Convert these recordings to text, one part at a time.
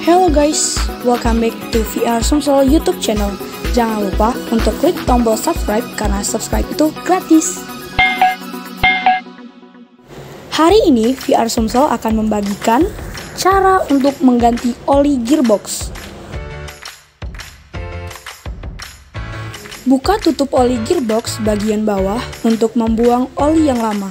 Hello guys, welcome back to VR Sumsel YouTube channel. Jangan lupa untuk klik tombol subscribe karena subscribe itu gratis. Hari ini VR Sumsel akan membagikan cara untuk mengganti oli gearbox. Buka tutup oli gearbox bagian bawah untuk membuang oli yang lama.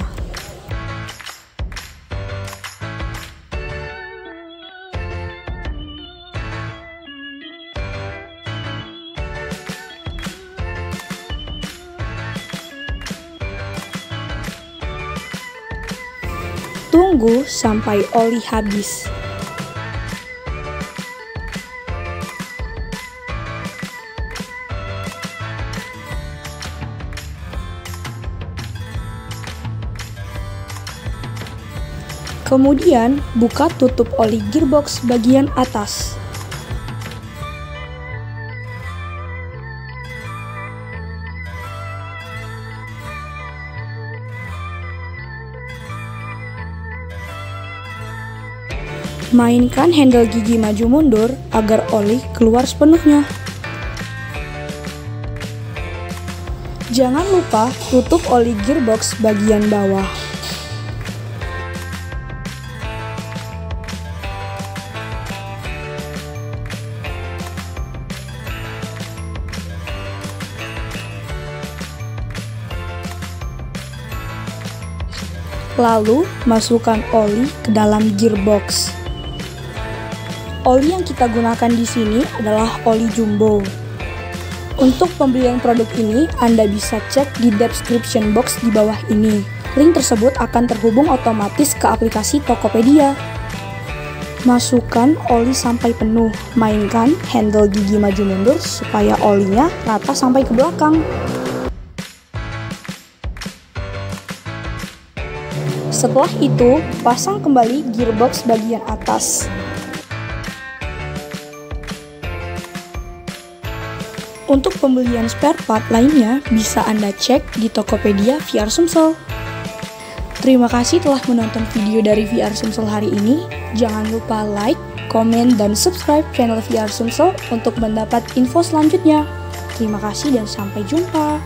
Tunggu sampai oli habis. Kemudian, buka tutup oli gearbox bagian atas. Mainkan handle gigi maju mundur agar oli keluar sepenuhnya. Jangan lupa tutup oli gearbox bagian bawah. Lalu masukkan oli ke dalam gearbox. Oli yang kita gunakan di sini adalah oli jumbo. Untuk pembelian produk ini, Anda bisa cek di description box di bawah ini. Link tersebut akan terhubung otomatis ke aplikasi Tokopedia. Masukkan oli sampai penuh. Mainkan handle gigi maju mundur supaya olinya rata sampai ke belakang. Setelah itu, pasang kembali gearbox bagian atas. Untuk pembelian spare part lainnya, bisa Anda cek di Tokopedia VR Sumsel. Terima kasih telah menonton video dari VR Sumsel hari ini. Jangan lupa like, komen, dan subscribe channel VR Sumsel untuk mendapat info selanjutnya. Terima kasih dan sampai jumpa.